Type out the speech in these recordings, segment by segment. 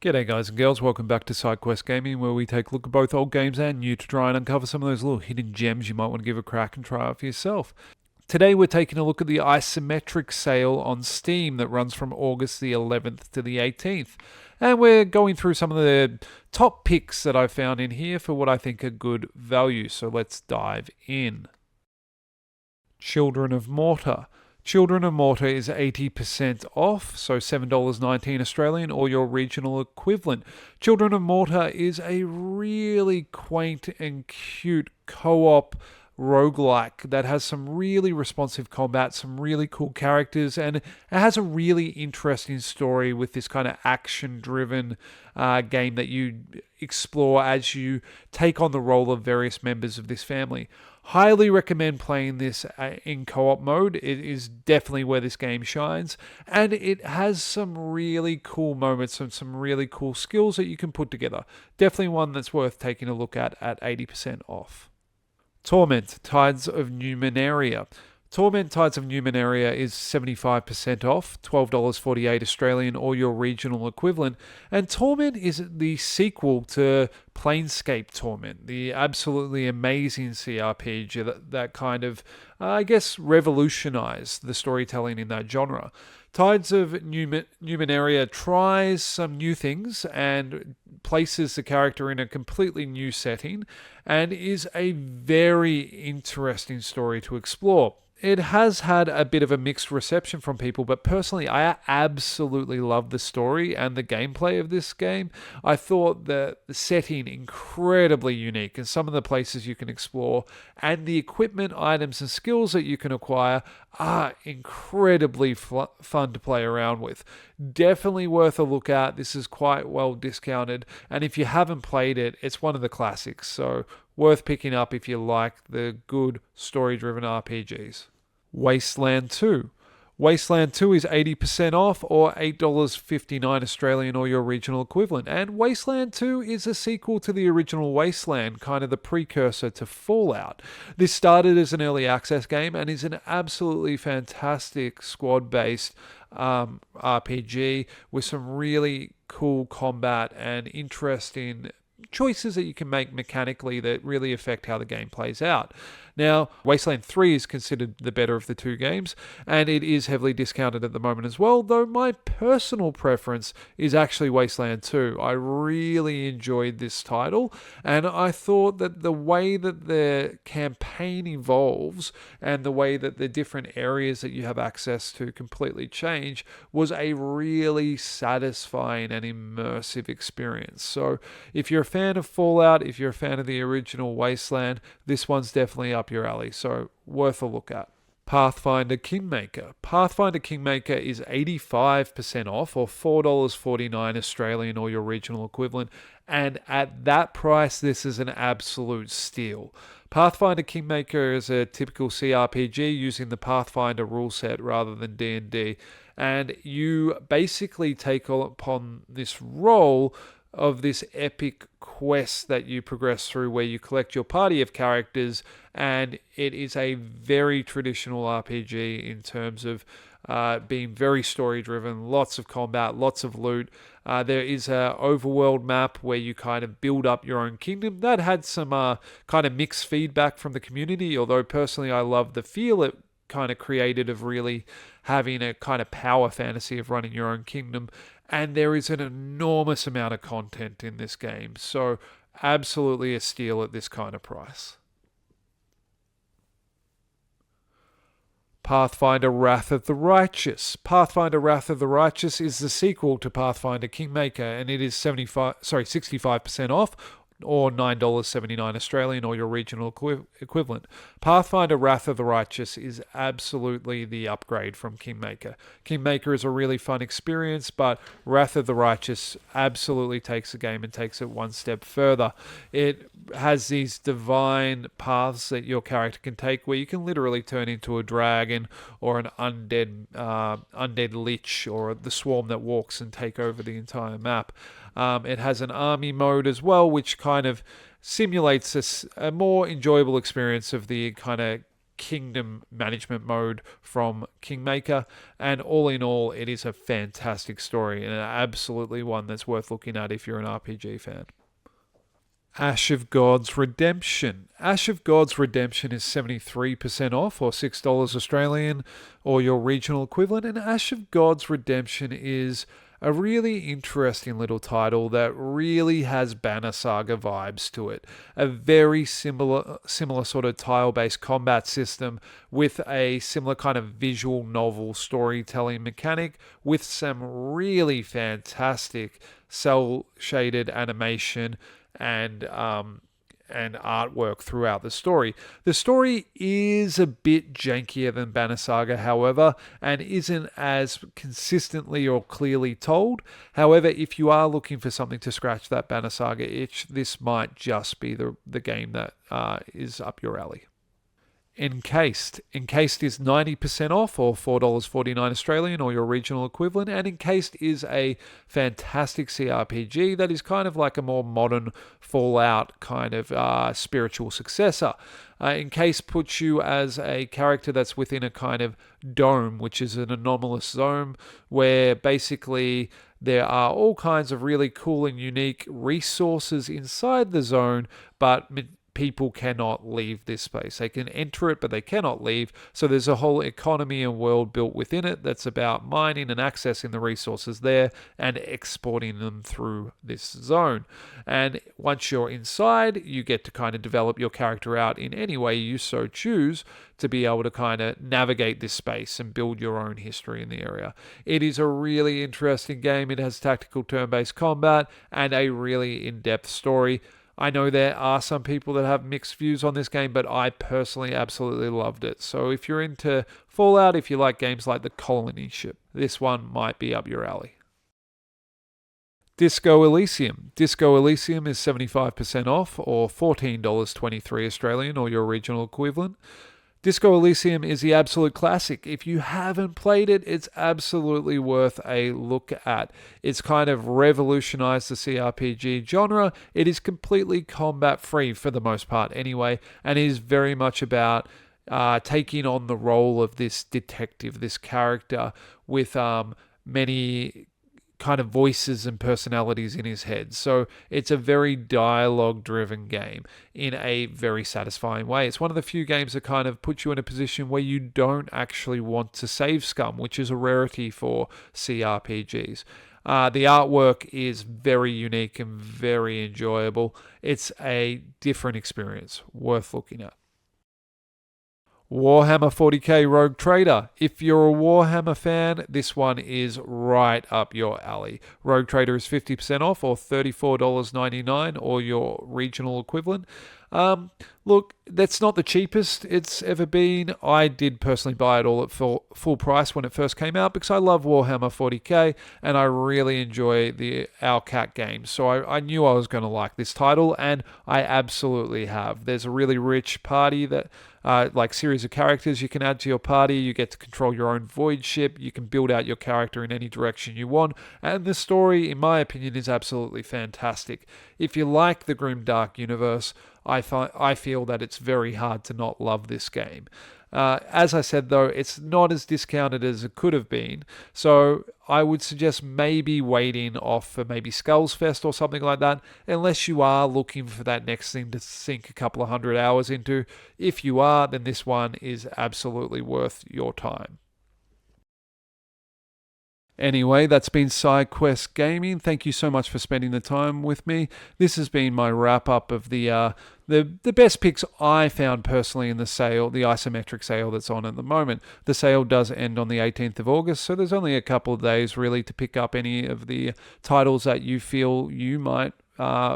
G'day guys and girls, welcome back to SideQuest Gaming, where we take a look at both old games and new to try and uncover some of those little hidden gems you might want to give a crack and try out for yourself. Today we're taking a look at the Isometric sale on Steam that runs from August the 11th to the 18th. And we're going through some of the top picks that I've found in here for what I think are good value, so let's dive in. Children of Morta. Children of Morta is 80% off, so $7.19 Australian or your regional equivalent. Children of Morta is a really quaint and cute co-op roguelike that has some really responsive combat, some really cool characters, and it has a really interesting story with this kind of action-driven game that you explore as you take on the role of various members of this family. Highly recommend playing this in co-op mode. It is definitely where this game shines, and it has some really cool moments and some really cool skills that you can put together. Definitely one that's worth taking a look at 80% off. Torment, Tides of Numenera. Torment Tides of Numenera is 75% off, $12.48 Australian or your regional equivalent. And Torment is the sequel to Planescape Torment, the absolutely amazing CRPG that kind of, revolutionized the storytelling in that genre. Tides of Numenera tries some new things and places the character in a completely new setting and is a very interesting story to explore. It has had a bit of a mixed reception from people, but personally, I absolutely love the story and the gameplay of this game. I thought the setting incredibly unique, and some of the places you can explore and the equipment, items, and skills that you can acquire are incredibly fun to play around with. Definitely worth a look at. This is quite well discounted, and if you haven't played it, it's one of the classics, so worth picking up if you like the good story-driven RPGs. Wasteland 2. Wasteland 2 is 80% off or $8.59 Australian or your regional equivalent. And Wasteland 2 is a sequel to the original Wasteland, kind of the precursor to Fallout. This started as an early access game and is an absolutely fantastic squad-based RPG with some really cool combat and interesting choices that you can make mechanically that really affect how the game plays out. Now, Wasteland 3 is considered the better of the two games, and it is heavily discounted at the moment as well, though my personal preference is actually Wasteland 2. I really enjoyed this title, and I thought that the way that the campaign evolves and the way that the different areas that you have access to completely change was a really satisfying and immersive experience. So if you're a fan of Fallout, if you're a fan of the original Wasteland, this one's definitely up your alley, so worth a look at. Pathfinder Kingmaker. Pathfinder Kingmaker is 85% off or $4.49 Australian or your regional equivalent, and at that price this is an absolute steal. Pathfinder Kingmaker is a typical CRPG using the Pathfinder rule set rather than D&D, and you basically take upon this role of this epic quest that you progress through where you collect your party of characters, and it is a very traditional RPG in terms of being very story driven, lots of combat, lots of loot. There is an overworld map where you kind of build up your own kingdom. That had some kind of mixed feedback from the community, although personally I love the feel it kind of created of really having a kind of power fantasy of running your own kingdom. And there is an enormous amount of content in this game, so absolutely a steal at this kind of price. Pathfinder Wrath of the Righteous. Pathfinder Wrath of the Righteous is the sequel to Pathfinder Kingmaker, and it is 65% off or $9.79 Australian or your regional equivalent. Pathfinder Wrath of the Righteous is absolutely the upgrade from Kingmaker. Kingmaker is a really fun experience, but Wrath of the Righteous absolutely takes the game and takes it one step further. It has these divine paths that your character can take where you can literally turn into a dragon or an undead lich or the swarm that walks and take over the entire map. It has an army mode as well, which kind of simulates a more enjoyable experience of the kind of kingdom management mode from Kingmaker. And all in all, it is a fantastic story and absolutely one that's worth looking at if you're an RPG fan. Ash of God's Redemption. Ash of God's Redemption is 73% off, or $6 Australian, or your regional equivalent. And Ash of God's Redemption is a really interesting little title that really has Banner Saga vibes to it. A very similar sort of tile-based combat system with a similar kind of visual novel storytelling mechanic with some really fantastic cel-shaded animation and artwork throughout the story. The story is a bit jankier than Banner Saga, however, and isn't as consistently or clearly told. However, if you are looking for something to scratch that Banner Saga itch, this might just be the game that is up your alley. Encased. Encased is 90% off, or $4.49 Australian, or your regional equivalent. And Encased is a fantastic CRPG that is kind of like a more modern Fallout kind of spiritual successor. Encased puts you as a character that's within a kind of dome, which is an anomalous zone where basically there are all kinds of really cool and unique resources inside the zone, but people cannot leave this space. They can enter it, but they cannot leave. So there's a whole economy and world built within it that's about mining and accessing the resources there and exporting them through this zone. And once you're inside, you get to kind of develop your character out in any way you so choose to be able to kind of navigate this space and build your own history in the area. It is a really interesting game. It has tactical turn-based combat and a really in-depth story. I know there are some people that have mixed views on this game, but I personally absolutely loved it. So if you're into Fallout, if you like games like The Colony Ship, this one might be up your alley. Disco Elysium. Disco Elysium is 75% off, or $14.23 Australian, or your regional equivalent. Disco Elysium is the absolute classic. If you haven't played it, it's absolutely worth a look at. It's kind of revolutionized the CRPG genre. It is completely combat free for the most part anyway, and is very much about taking on the role of this detective, this character with many kind of voices and personalities in his head. So it's a very dialogue-driven game in a very satisfying way. It's one of the few games that kind of put you in a position where you don't actually want to save scum, which is a rarity for CRPGs. The artwork is very unique and very enjoyable. It's a different experience, worth looking at. Warhammer 40k Rogue Trader. If you're a Warhammer fan, this one is right up your alley. Rogue Trader is 50% off, or $34.99, or your regional equivalent. Look, that's not the cheapest it's ever been. I did personally buy it all at full price when it first came out because I love Warhammer 40k and I really enjoy the Owlcat games. So I knew I was going to like this title, and I absolutely have. There's a really rich party that like series of characters you can add to your party. You get to control your own void ship. You can build out your character in any direction you want. And the story, in my opinion, is absolutely fantastic. If you like the grimdark universe, I feel that it's very hard to not love this game. As I said, though, it's not as discounted as it could have been. So I would suggest maybe waiting off for maybe Skulls Fest or something like that, unless you are looking for that next thing to sink a couple of 100 hours into. If you are, then this one is absolutely worth your time. Anyway, that's been SideQuest Gaming. Thank you so much for spending the time with me. This has been my wrap-up of the best picks I found personally in the sale, the Isometric sale that's on at the moment. The sale does end on the 18th of August, so there's only a couple of days really to pick up any of the titles that you feel you might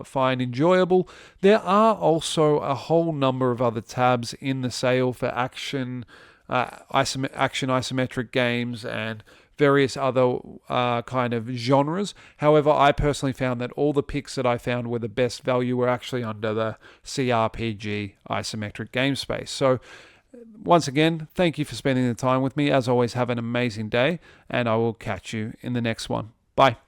find enjoyable. There are also a whole number of other tabs in the sale for action isometric games and various other kind of genres. However, I personally found that all the picks that I found were the best value were actually under the CRPG isometric game space. So once again, thank you for spending the time with me. As always, have an amazing day, and I will catch you in the next one. Bye.